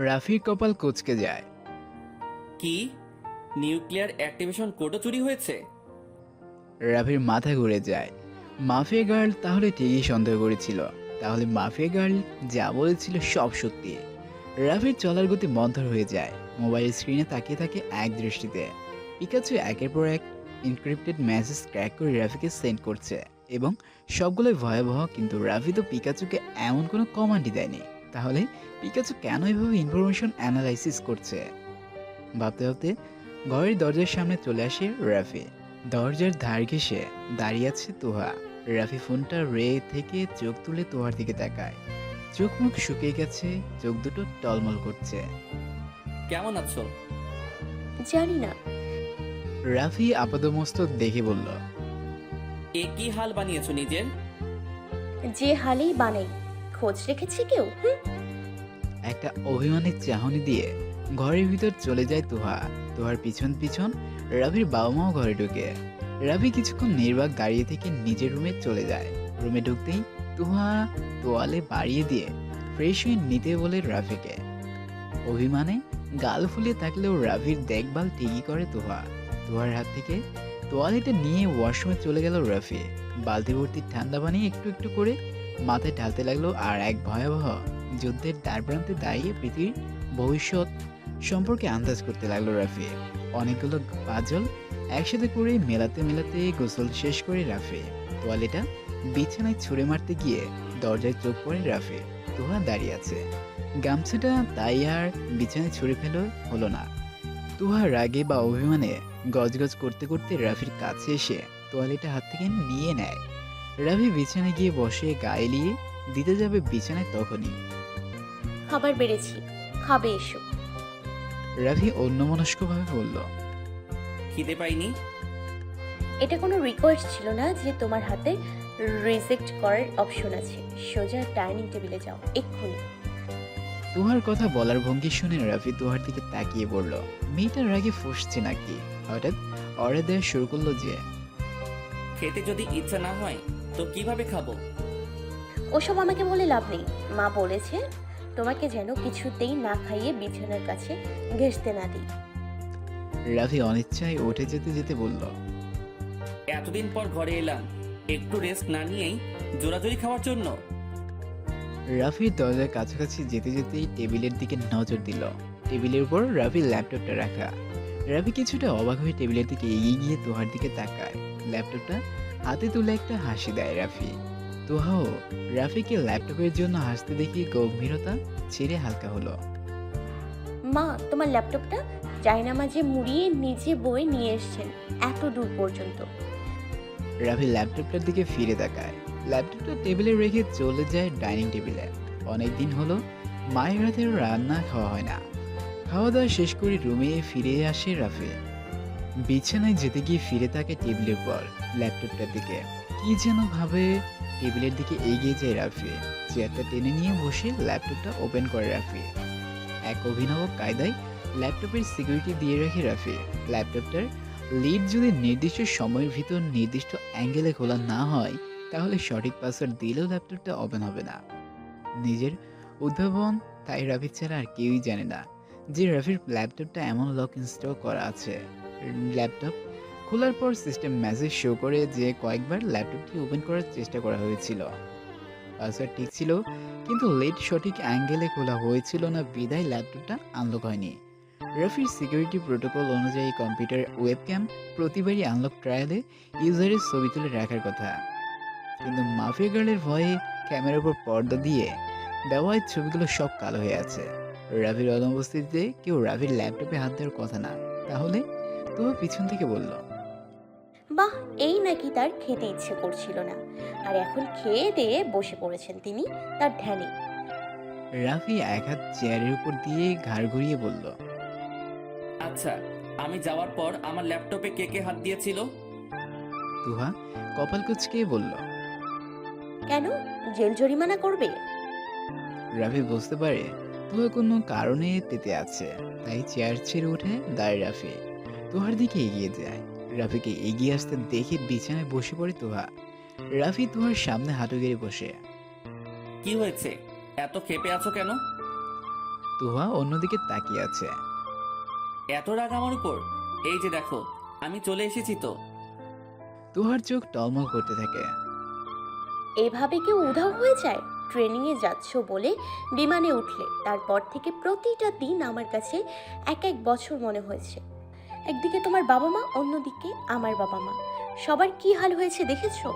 রাফির কপাল কুঁচকে যায়। কি নিউক্লিয়ার অ্যাক্টিভেশন কোডও চুরি হয়েছে? রাফির মাথা ঘুরে যায়। মাফিয়া গার্ল তাহলে ঠিকই সন্দেহ করেছিল, তাহলে মাফিয়া গার্ল যা বলেছিল সব সত্যি। রাফির চলার গতি মন্থর হয়ে যায়। মোবাইল স্ক্রিনে তাকিয়ে থাকে এক দৃষ্টিতে। পিকাচু একের পর এক ইনক্রিপ্টেড মেসেজ ক্র্যাক করে রাফিকে সেন্ড করছে, এবং সবগুলোই ভয়াবহ। কিন্তু রাফি তো পিকাচুকে এমন কোনো কমান্ডই দেয়নি, তাহলে পিকাচু কেন এভাবে ইনফরমেশন অ্যানালাইসিস করছে? ভাবতে ভাবতে ঘরের দরজার সামনে চলে আসে রাফি। দরজার ধার ঘেঁষে দাঁড়িয়ে আছে তোহা। রাফি ফোনটা রে থেকে চোখ তুলে তোহার দিকে তাকায়। চোখ মুখ শুকিয়ে গেছে, চোখ দুটো টলমল করছে। কেমন আছো? জানি না। রাফি আপাদমস্তক দেখে বলল, এ কি হাল বানিয়েছো নিজের? যে হালেই বানাই, খোঁজ রেখেছে কেউ? একটা অভিমানের চাহনি দিয়ে ঘরের ভিতর চলে যায় তোহা। তোহার পিছন পিছন রাফির বাবা মাও ঘরে ঢুকে। রাফি কিছুক্ষণ নির্বাক দাঁড়িয়ে থেকে নিজের রুমে চলে যায়। রুমে ঢুকতেই তোহা তোয়ালে বাড়িয়ে দিয়ে ফ্রেশ হয়ে নিতে বলে রাফিকে। অভিমানে গাল ফুলিয়ে থাকলেও রাফির দেখভাল ঠিকই করে তোহা। তোহার হাত থেকে তোয়ালেটা নিয়ে ওয়াশরুমে চলে গেল রাফি। বালতি ভর্তি ঠান্ডা পানি একটু একটু করে মাথায় ঢালতে লাগলো। আর এক ভয়াবহ যুদ্ধের দ্বারপ্রান্তে দাঁড়িয়ে পৃথিবীর ভবিষ্যৎ সম্পর্কে আন্দাজ করতে লাগলো রাফি। অনেকগুলো পাজল একসাথে করে মেলাতে মেলাতে গোসল শেষ করে রাফি তোয়ালেটা বিছানায় ছুঁড়ে মারতে গিয়ে দরজায় চোখ পড়ে রাফি। তোহা দাঁড়িয়ে আছে, গামছাটা তাই আর বিছানায় ছুঁড়ে ফেলো হলো না। তোহা রাগে বা অভিমানে গজগজ করতে করতে রাফির কাছে এসে তোয়ালেটা হাত থেকে নিয়ে নেয়। রাফি বিছানায় গিয়ে বসে গায়ে এলিয়ে দিতে যাবে বিছানায়, তখনই খাবার বেড়েছি, খাবে এসো। রাফি অন্যমনস্কভাবে বলল, খিদে পাইনি। এটা কোনো রিকোয়েস্ট ছিল না যে তোমার হাতে রিজেক্ট করার অপশন আছে। সোজা ডাইনিং টেবিলে যাও এক্ষুনি। তোহার কথা বলার ভঙ্গি শুনে রাফি তোহার দিকে তাকিয়ে বলল, মেয়েটার রাগে ফুঁসছে নাকি? হঠাৎ অর্ডার দেওয়া শুরু করলো যে, খেতে যদি ইচ্ছা না হয় তো কিভাবে খাবো? ওসব আমাকে বলে লাভ নেই। মা বলেছে তোমাকে যেন কিছুতেই না খাইয়ে বিছানার কাছে ঘেঁষতে না দিই। রাফি অনিচ্ছায় উঠে যেতে যেতে বলল, এতদিন পর ঘরে এলাম, একটু রেস্ট না নিয়েই জোরাজোরি খাওয়ার জন্য? রাফির দরজার কাছাকাছি যেতে যেতেই টেবিলের দিকে নজর দিল। টেবিলের উপর রাফির ল্যাপটপটা রাখা। রাফি কিছুটা অবাক হয়ে টেবিলের দিকে এগিয়ে গিয়ে তোহার দিকে তাকায়। ল্যাপটপটা হাতে তুলে একটা হাসি দেয় রাফি। তোহাও রাফিকে ল্যাপটপের জন্য হাসতে দেখে গম্ভীরতা ছেড়ে হালকা হলো। মা, তোমার ল্যাপটপটা জায়নামাজে মুড়িয়ে নিজে বয়ে নিয়ে এসেছেন এত দূর পর্যন্ত। রাফি ল্যাপটপটার দিকে ফিরে তাকায়। ল্যাপটপটা টেবিলে রেখে চলে যায় ডাইনিং টেবিলে। অনেকদিন হলো মায়ের হাতের রান্না খাওয়া হয় না। খাওয়া দাওয়া শেষ করে রুমে ফিরে আসে রাফি। বিছানায় যেতে গিয়ে ফিরে থাকে টেবিলের পর ল্যাপটপটার দিকে। কি যেন ভাবে টেবিলের দিকে এগিয়ে যায় রাফি। চেয়ারটা টেনে নিয়ে বসে ল্যাপটপটা ওপেন করে রাফি। এক অভিনব কায়দায় ল্যাপটপের সিকিউরিটি দিয়ে রাখে রাফি। ল্যাপটপটার লিড যদি নির্দিষ্ট সময়ের ভিতর নির্দিষ্ট অ্যাঙ্গেলে খোলা না হয়, তাহলে সঠিক পাসওয়ার্ড দিলেও ল্যাপটপটা ওপেন হবে না। নিজের উদ্ভাবন, তাই রাফি ছাড়া আর কেউই জানে না যে রাফির ল্যাপটপটা এমন লক ইনস্টল করা আছে। ল্যাপটপ খোলার পর সিস্টেম মেসেজ শো করে যে কয়েকবার ল্যাপটপটি ওপেন করার চেষ্টা করা হয়েছিল। পাসওয়ার্ড ঠিক ছিল, কিন্তু লিড সঠিক অ্যাঙ্গেলে খোলা হয়েছিল না, বিদায় ল্যাপটপটা আনলক হয়নি। রাফির সিকিউরিটি প্রোটোকল অনুযায়ী কম্পিউটার ওয়েবক্যাম প্রতিবারই আনলক ট্রায়ালে ইউজারের ছবি তুলে রাখার কথা, কিন্তু মাফিয়া গার্লের ভয়ে ক্যামেরার উপর পর্দা দিয়ে ব্যবহারের ছবিগুলো সব কালো হয়ে আছে। রাফির অনুপস্থিতিতে কেউ রাফির ল্যাপটপে হাত দেওয়ার কথা না। তাহলে তবু পিছন থেকে বলল, বাহ, এই নাকি তার খেতে ইচ্ছে করছিল না, আর এখন খেয়ে দিয়ে বসে পড়েছেন তিনি তার ধ্যানে। রাফি এক হাত চেয়ারের উপর দিয়ে ঘাড় ঘুরিয়ে বলল, আচ্ছা, আমি যাওয়ার পর আমার ল্যাপটপে কে কে হাত দিয়েছিল? তুহা কপাল কুঁচকে বলল। কেন? জেল জরিমানা করবে? রাফি বুঝতে পারে তুহা কোনো কারণে তেতে আছে, তাই চেয়ার ছেড়ে উঠে দাঁড়িয়ে রাফি তুহার দিকে এগিয়ে যায়। রাফিকে এগিয়ে আসতে দেখে বিছানায় বসে পড়ে তুহা। রাফি তুহার সামনে হাঁটু গেড়ে বসে। কি হয়েছে? এত ক্ষেপে আছো কেন? তুহা অন্যদিকে তাকিয়ে আছে। এত রাগ আমার উপর? এই যে দেখো, আমি চলে এসেছি তো। তুহার চোখ টলমল করতে থাকে। এভাবে কেউ উধাও হয়ে যায়? ট্রেনিংয়ে যাচ্ছ বলে বিমানে উঠলে, তারপর থেকে প্রতিটা দিন আমার কাছে এক এক বছর মনে হয়েছে। একদিকে তোমার বাবা মা, অন্যদিকে আমার বাবা মা। সবার কি হাল হয়েছে দেখেছো?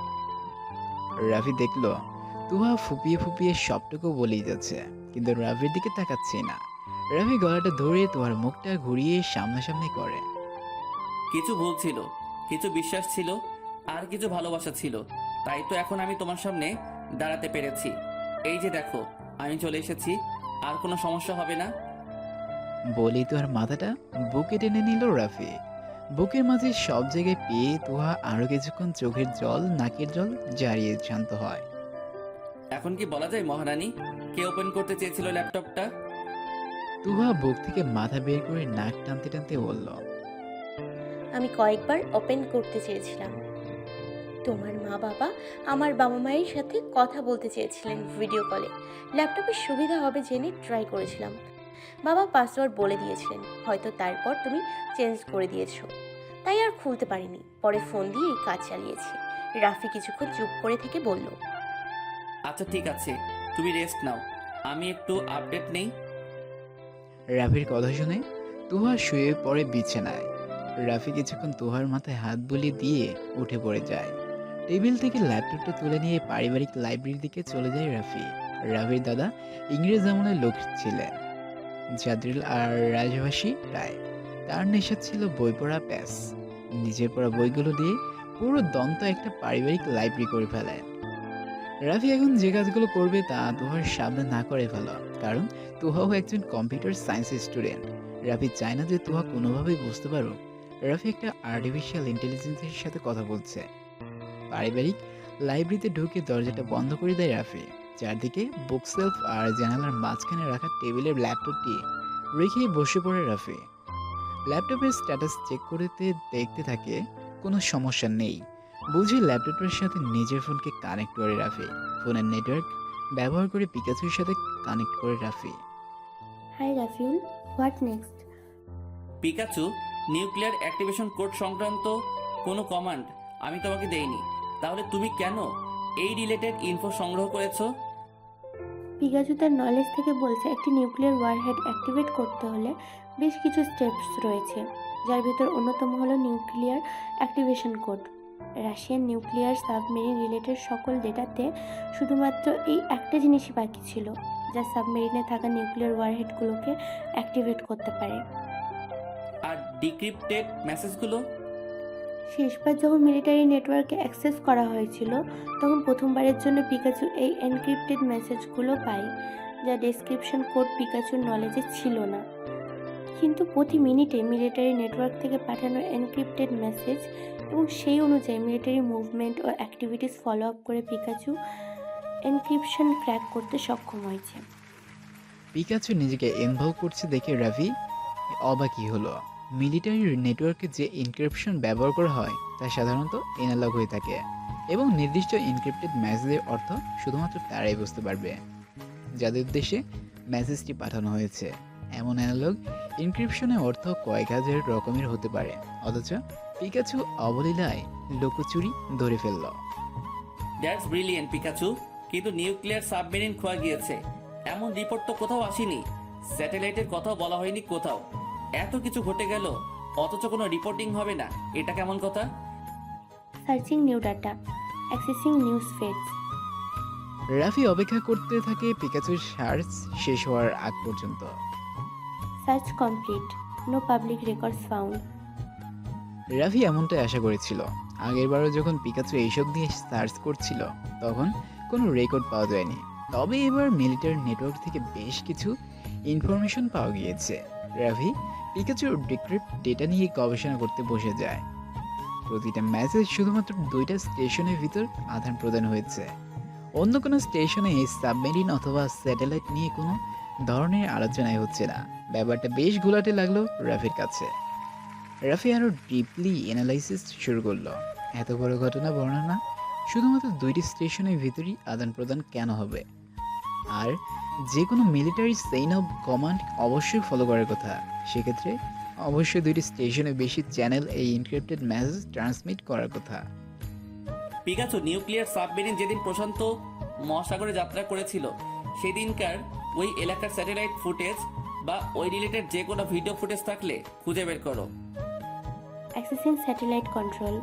রাফি দেখলো তুহা ফুপিয়ে ফুপিয়ে সবটুকু বলেই যাচ্ছে, কিন্তু রাফির দিকে তাকাচ্ছে না। রাফি গলাটা ধরে তুহার মুখটা ঘুরিয়ে সামনাসামনি করে। কিছু ভুল ছিল, কিছু বিশ্বাস ছিল, আর কিছু ভালোবাসা ছিল। তাই তো এখন আমি তোমার সামনে দাঁড়াতে পেরেছি। এই যে দেখো, আমি চলে এসেছি। আর কোনো সমস্যা হবে না। বলেই তুহার মাথাটা বুকে টেনে নিল রাফি। বুকের মাঝে সব জায়গায় পেয়ে তুহা আরো কিছুক্ষণ চোখের জল নাকের জল জারিয়ে শান্ত হয়। এখন কি বলা যায় মহারানী, কে ওপেন করতে চেয়েছিল ল্যাপটপটা? তুহা বুক থেকে মাথা বের করে নাক টানতে টানতে বলল। আমি কয়েকবার ওপেন করতে চেয়েছিলাম। তোমার মা বাবা আমার বাবা মায়ের সাথে কথা বলতে চেয়েছিলেন ভিডিও কলে। ল্যাপটপের সুবিধা হবে জেনে ট্রাই করেছিলাম। বাবা পাসওয়ার্ড বলে দিয়েছিলেন, হয়তো তারপর তুমি চেঞ্জ করে দিয়েছো, তাই আর খুলতে পারিনি। পরে ফোন দিয়ে এই কাজ চালিয়েছি। রাফি কিছুক্ষণ চুপ করে থেকে বলল, আচ্ছা ঠিক আছে, তুমি রেস্ট নাও, আমি একটু আপডেট নেই। রাফির কথা শুনে তুহা শুয়ে পড়ে বিছানায়। রাফি কিছুক্ষণ তুহার মাথায় হাত বুলিয়ে দিয়ে উঠে পড়ে যায়। টেবিল থেকে ল্যাপটপটা তুলে নিয়ে পারিবারিক লাইব্রেরির দিকে চলে যায় রাফি। রাফির দাদা ইংরেজ আমলের লোক ছিলেন, জাদ্রিল আর রাজভাষী রায়। তার নেশা ছিল বই পড়া প্যাস। নিজের পড়া বইগুলো দিয়ে পুরো দন্ত একটা পারিবারিক লাইব্রেরি করে ফেলেন। রাফি এখন যে কাজগুলো করবে তা তুহার সামনে না করে ফেলা, কারণ তুহাও একজন কম্পিউটার সায়েন্স স্টুডেন্ট। রাফি চায় না যে তুহা কোনোভাবেই বুঝতে পারুক রাফি একটা আর্টিফিশিয়াল ইন্টেলিজেন্সের সাথে কথা বলছে। পারিবারিক লাইব্রেরিতে ঢুকে দরজাটা বন্ধ করে দেয় রাফি। চারদিকে বুকসেলফ আর জানালার মাঝখানে রাখা টেবিলের ল্যাপটপটি রেখে বসে পড়ে রাফি। ল্যাপটপের স্ট্যাটাস চেক করতে দেখতে থাকে কোনো সমস্যা নেই। বুঝে ল্যাপটপের সাথে নিজের ফোনকে কানেক্ট করে রাফি। ফোনের নেটওয়ার্ক ব্যবহার করে পিকাচুর সাথে কানেক্ট করে Rafi. Hi Rafiul, what next? Pikachu, nuclear activation code সংক্রান্ত কোনো কমান্ড আমি তোমাকে দেইনি, তাহলে তুমি কেন এই রিলেটেড ইনফো সংগ্রহ করেছো? পিকাচু তার নলেজ থেকে বলছে একটি নিউক্লিয়ার ওয়ারহেড অ্যাক্টিভেট করতে হলে বেশ কিছু স্টেপস রয়েছে, যার ভিতর অন্যতম হলো nuclear activation code. Russian nuclear submarine related সকল ডেটাতে শুধুমাত্র এই একটা জিনিসই বাকি ছিল, যা সাবমেরিনে থাকা নিউক্লিয়ার ওয়ারহেডগুলোকে অ্যাক্টিভেট করতে পারে। আর ডিক্রিপ্টেড মেসেজগুলো? শেষবার যখন মিলিটারি নেটওয়ার্কে অ্যাক্সেস করা হয়েছিল, তখন প্রথমবারের জন্য পিকাচু এই এনক্রিপ্টেড মেসেজগুলো পায়, যা ডেসক্রিপশন কোড পিকাচুর নলেজে ছিল না। কিন্তু প্রতি মিনিটে মিলিটারি নেটওয়ার্ক থেকে পাঠানো এনক্রিপ্টেড মেসেজ এবং সেই অনুযায়ী মিলিটারি মুভমেন্ট ও অ্যাক্টিভিটিস ফলো আপ করে পিকাচু এনক্রিপশন ক্র্যাক করতে সক্ষম হয়েছে। পিকাচু নিজেকে ইনভলভ করছে দেখে রাফি অবাকই হলো। মিলিটারি নেটওয়ার্কে যে এনক্রিপশন ব্যবহার করা হয় তা সাধারণত এনালগ হয়ে থাকে এবং নির্দিষ্ট এনক্রিপ্টেড মেসেজের অর্থ শুধুমাত্র তারাই বুঝতে পারবে যাদের উদ্দেশ্যে মেসেজটি পাঠানো হয়েছে। এমন অ্যানালগ এনক্রিপশনের অর্থ কয়েক হাজার রকমের হতে পারে, অথচ পিকাচু অবলীলায় লুকোচুরি ধরে ফেলল। দ্যাটস ব্রিলিয়েন্ট পিকাচু, কিন্তু নিউক্লিয়ার সাবমেরিন খোয়া গিয়েছে এমন রিপোর্ট তো কোথাও আসেনি। স্যাটেলাইটের কথাও বলা হয়নি কোথাও। এত কিছু ঘটে গেল অথচ কোনো রিপোর্টিং হবে না, এটা কেমন কথা? Searching new data, accessing news feeds. Rafi অপেক্ষা করতে থাকে পিকাচুর সার্চ শেষ হওয়ার আগ পর্যন্ত। Search complete, no public records found. Rafi এমনটাই আশা করেছিল। আগেরবারও যখন পিকাচু এইসব দিয়ে সার্চ করছিল তখন কোনো রেকর্ড পাওয়া যায়নি, তবে এবার মিলিটারি নেটওয়ার্ক থেকে বেশ কিছু ইনফরমেশন পাওয়া গিয়েছে। রাফি পিকাচু ডিক্রিপ্ট ডেটা নিয়ে গবেষণা করতে বসে যায়। প্রতিটা মেসেজ শুধুমাত্র 2টা স্টেশনের ভিতর আদান প্রদান হয়েছে। অন্য কোনো স্টেশনে এই সাবমেরিন অথবা স্যাটেলাইট নিয়ে কোনো ধরনের আলোচনাই হচ্ছে না। ব্যাপারটা বেশ ঘোলাটে লাগলো রাফির কাছে। রাফি আরও ডিপলি অ্যানালাইসিস শুরু করলো। এত বড় ঘটনা বর্ণনা শুধুমাত্র 2টি স্টেশনের ভিতরই আদান প্রদান কেন হবে? আর যে কোনো মিলিটারি চেইন অফ কমান্ড অবশ্যই ফলো করার কথা। সেক্ষেত্রে অবশ্যই 2টি স্টেশনে বেশি চ্যানেল এই এনক্রিপ্টেড মেসেজ ট্রান্সমিট করার কথা। পিকাচু, নিউক্লিয়ার সাবমেরিন যেদিন প্রশান্ত মহাসাগরে যাত্রা করেছিল সেদিনকার ওই এলাকার স্যাটেলাইট ফুটেজ বা ওই রিলেটেড যে কোনো ভিডিও ফুটেজ থাকলে খুঁজে বের করো। Accessing satellite control.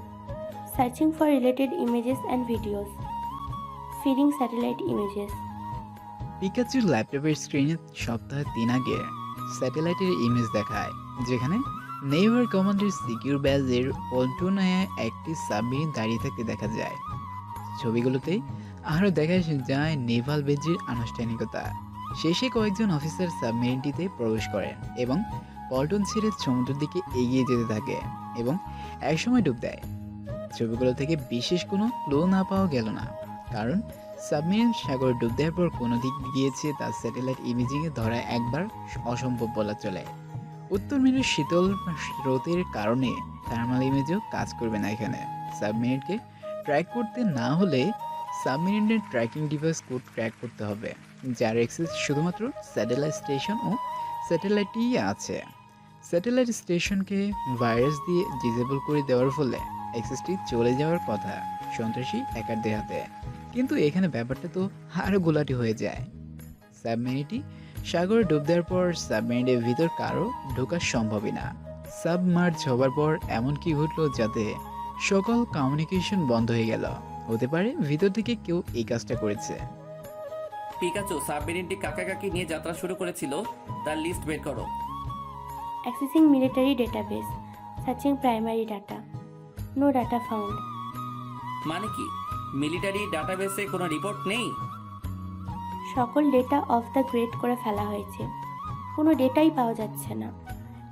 Searching for related images and videos. Feeding satellite images. পিকাচুর ল্যাপটপের স্ক্রিনে সপ্তাহে 3 আগে স্যাটেলাইটের ইমেজ দেখায়, যেখানে নেভার কমান্ডের সিকিউর ব্যাজের পল্টনায় একটি সাবমেরিন দাঁড়িয়ে থাকতে দেখা যায়। ছবিগুলোতে আরও দেখা যায় নেভাল বেজের আনুষ্ঠানিকতা। শেষে কয়েকজন অফিসার সাবমেরিনটিতে প্রবেশ করেন এবং পল্টন ছেড়ে সমুদ্রের দিকে এগিয়ে যেতে থাকে এবং একসময় ডুব দেয়। ছবিগুলো থেকে বিশেষ কোনো ক্লু না পাওয়া গেল না, কারণ সাবমেরিন সাগরে ডুব দেওয়ার পর কোনো দিক গিয়েছে তা স্যাটেলাইট ইমেজিংয়ে ধরা একবার অসম্ভব বলা চলে। উত্তর মেরুর শীতল স্রোতের কারণে থার্মাল ইমেজও কাজ করবে না এখানে। সাবমেরিনকে ট্র্যাক করতে না হলে সাবমেরিনের ট্র্যাকিং ডিভাইস কোড ট্র্যাক করতে হবে, যার অ্যাক্সেস শুধুমাত্র স্যাটেলাইট স্টেশন ও স্যাটেলাইটই আছে। স্যাটেলাইট স্টেশনকে ভাইরাস দিয়ে ডিসেবল করে দেওয়ার ফলে অ্যাক্সেসটি চলে যাওয়ার কথা সন্ত্রাসী হ্যাকারদের হাতে। কিন্তু এখানে ব্যাপারটা তো আরও গোলাটি হয়ে যায়। সাবমেরিনটি সাগরে ডুব দেওয়ার পর সাবমেরিনের ভিতর কারো ঢোকা সম্ভবই না। সাবমার্জ হবার পর এমন কি ঘটলো যাতে সকল কমিউনিকেশন বন্ধ হয়ে গেল? হতে পারে ভিতর থেকে কেউ এই কাজটা করেছে। পিকাচু, সাবমেরিনটি কাকা কাকি নিয়ে যাত্রা শুরু করেছিল তার লিস্ট বের করো। Accessing military database. Searching primary data. No data found. মানে কি, মিলিটারি ডাটাবেসে কোনো রিপোর্ট নেই? সকল ডেটা অফ দ্য গ্রেড করে ফেলা হয়েছে, কোনো ডেটাই পাওয়া যাচ্ছে না।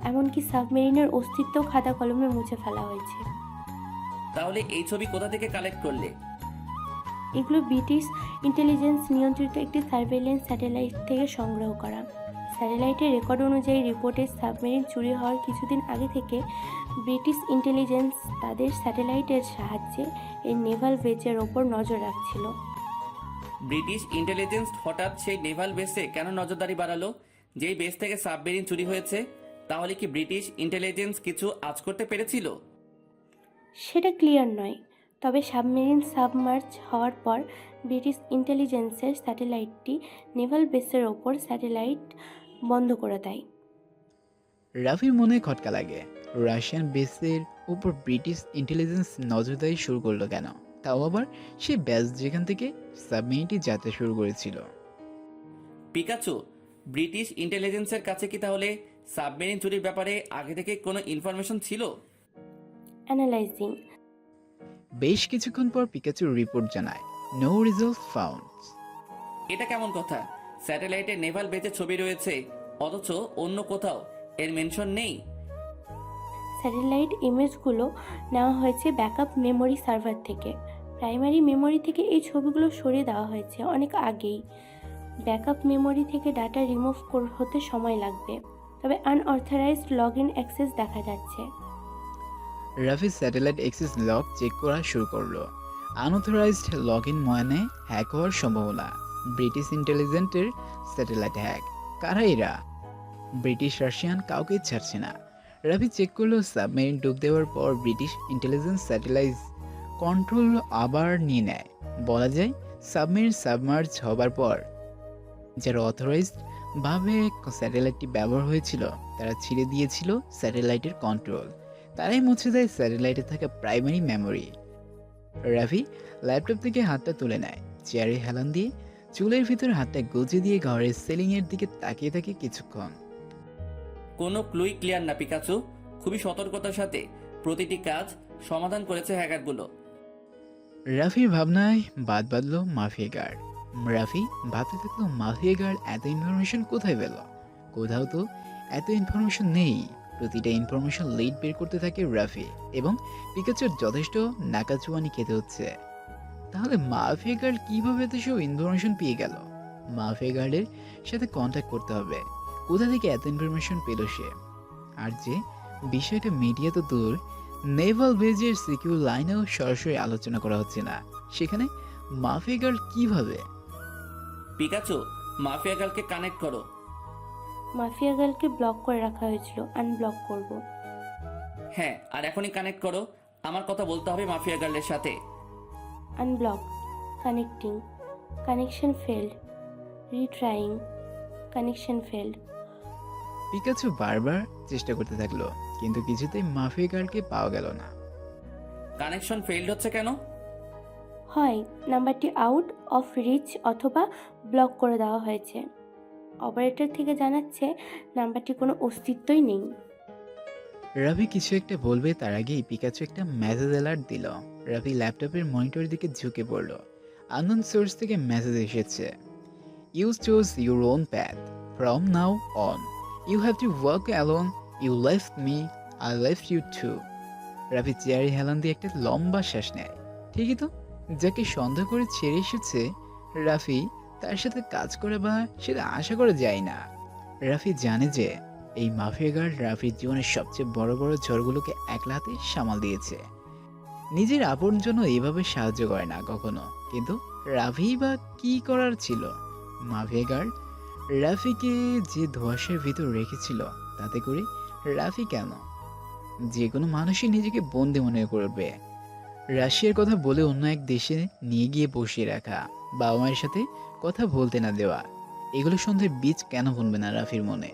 এমনকি সাবমেরিনের অস্তিত্ব খাতা কলমে মুছে ফেলা হয়েছে। তাহলে এই ছবি কোথা থেকে কালেক্ট করলে? এগুলো ব্রিটিশ ইন্টেলিজেন্স নিয়ন্ত্রিত একটি সার্ভেইলেন্স স্যাটেলাইট থেকে সংগ্রহ করা। স্যাটেলাইটের রেকর্ড অনুযায়ী রিপোর্টে সাবমেরিন চুরি হওয়ার কিছুদিন আগে থেকে ব্রিটিশ ইন্টেলিজেন্স তাদের স্যাটেলাইটের সাহায্যে এই নেভাল বেজের ওপর নজর রাখছিল। ব্রিটিশ ইন্টেলিজেন্স হঠাৎ সেই নেভাল বেসে কেন নজরদারি বাড়ালো? যেই বেস থেকে সাবমেরিন চুরি হয়েছে, তাহলে কি ব্রিটিশ ইন্টেলিজেন্স কিছু আজ করতে পেরেছিল? সেটা ক্লিয়ার নয়, তবে সাবমেরিন সাবমার্জ হওয়ার পর ব্রিটিশ ইন্টেলিজেন্সের স্যাটেলাইটটি নেভাল বেসের ওপর স্যাটেলাইট বন্ধ করে দেয়। রাফির মনে খটকা লাগে, রাশিয়ান বেসের উপর ব্রিটিশ ইন্টেলিজেন্স নজরদারি শুরু করলো কেন? তাও আবার সে ব্যাস যেখান থেকে সাবমেরিনটি যাত্রা শুরু করেছিল। পিকাচু, ব্রিটিশ ইন্টেলিজেন্সের কাছে কি তাহলে সাবমেরিন চুরির ব্যাপারে আগে থেকে কোনো ইনফরমেশন ছিল? অ্যানালাইজিং। বেশ কিছুক্ষণ পর পিকাচুর রিপোর্ট জানায়, নো রেজাল্ট ফাউন্ড। এটা কেমন কথা? স্যাটেলাইটে নেভাল বেজে ছবি রয়েছে, অথচ অন্য কোথাও এর মেনশন নেই। স্যাটেলাইট ইমেজগুলো নেওয়া হয়েছে ব্যাকআপ মেমোরি সার্ভার থেকে। প্রাইমারি মেমোরি থেকে এই ছবিগুলো সরিয়ে দেওয়া হয়েছে অনেক আগেই। ব্যাকআপ মেমোরি থেকে ডাটা রিমুভ হতে সময় লাগবে, তবে আনঅথরাইজড লগ ইন অ্যাক্সেস দেখা যাচ্ছে। Rafi satellite access log check করা শুরু করলো। আনঅথরাইজড লগ ইন মানে হ্যাক হওয়ার সম্ভাবনা। ব্রিটিশ ইন্টেলিজেন্টের স্যাটেলাইট হ্যাক। কারা এরা? ব্রিটিশ রাশিয়ান কাউকে ছাড়ছে না। রাফি চেক করলো সাবমেরিন ডুব দেওয়ার পর ব্রিটিশ ইন্টেলিজেন্স স্যাটেলাইট কন্ট্রোল আবার নিয়ে নেয়। বলা যায় সাবমেরিন সাবমার্জ হবার পর যারা অথরাইজড ভাবে স্যাটেলাইটটি ব্যবহার হয়েছিল তারা ছিঁড়ে দিয়েছিল স্যাটেলাইটের কন্ট্রোল। তারাই মুছে দেয় স্যাটেলাইটে থাকা প্রাইমারি মেমোরি। রাফি ল্যাপটপ থেকে হাতটা তুলে নেয়, চেয়ারে হেলান দিয়ে চুলের ভিতর হাতটা গুজে দিয়ে ঘরের সিলিংয়ের দিকে তাকিয়ে থাকে কিছুক্ষণ। কোনো ক্লুই ক্লিয়ার না পিকাচু। খুবই সতর্কতার সাথে প্রতিটি কাজ সমাধান করেছে হ্যাকারগুলো। রাফির ভাবনায় বাদ বাঁধলো মাফিয়া গার্ড। রাফি ভাবতে থাকলো মাফিয়া গার্ড এত ইনফরমেশন কোথায় পেল? কোথাও তো এত ইনফরমেশন নেই। প্রতিটা ইনফরমেশন লিড বের করতে থাকে রাফি এবং পিকাচুর যথেষ্ট নাকাচুয়ানি খেতে হচ্ছে। তাহলে মাফিয়া গার্ড কিভাবে এত সব ইনফরমেশন পেয়ে গেল? মাফিয়া গার্ডের সাথে কন্ট্যাক্ট করতে হবে। কোথা থেকে এত ইনফরমেশন পেল সে? আর যে বিষয়টা মিডিয়া তো দূর, নেভাল বেজের সিকিউর লাইনেও সরাসরি আলোচনা করা হচ্ছে না, সেখানে মাফিয়া গার্ড কিভাবে? পিকাচু, মাফিয়া গার্লকে কানেক্ট করো। মাফিয়া গার্লকে ব্লক করে রাখা হয়েছিল, আনব্লক করব। হ্যাঁ, আর এখনই কানেক্ট করো। আমার কথা বলতে হবে মাফিয়া গার্লের সাথে। Unblock, connecting, connection failed, retrying, connection failed. Pikachu বারবার চেষ্টা করতে থাকলো, কিন্তু কিছুতেই মাফিয়া গার্ডকে পাওয়া গেল না। কানেকশন ফেইল্ড হচ্ছে কেন? হয় নাম্বারটি আউট অফ রিচ অথবা ব্লক করে দেওয়া হয়েছে। অপারেটর থেকে জানাচ্ছে নাম্বারটি কোনো অস্তিত্বই নেই। রাভি কিছু একটা বলবে তার আগেই পিকাচু একটা মেসেজ অ্যালার্ট দিল। রাভি ল্যাপটপের মনিটরের দিকে ঝুঁকে পড়ল। আননোন সোর্স থেকে মেসেজ এসেছে। You chose your own path. From now on you have to work alone. You left me, I left you too. Ravi চেয়ারে হেলান দিয়ে একটা লম্বা শ্বাস নেয়। ঠিকই তো, যাকে সন্দেহ করে ছেড়ে এসেছে রাফি, তার সাথে কাজ করে বা সেটা আশা করে যায় না। রাফি জানে যে এই মাফিয়া গার্ড রাফির জীবনের সবচেয়ে বড় বড় ঝড়গুলোকে একলা হাতে সামাল দিয়েছে। নিজের আপন জন্য এইভাবে সাহায্য করে না কখনো, কিন্তু রাফি বা কি করার ছিল? মাফিয়া গার্ড রাফিকে যে ধোঁয়াশার ভিতর রেখেছিল, তাতে করে রাফি কেন? যে কোনো মানুষই নিজেকে বন্দি মনে করবে। রাশিয়ার কথা বলে অন্য এক দেশে নিয়ে গিয়ে বসিয়ে রাখা, বাবা মায়ের সাথে কথা বলতে না দেওয়া, এগুলো সন্দেহের বীজ কেন বুনবে না রাফির মনে?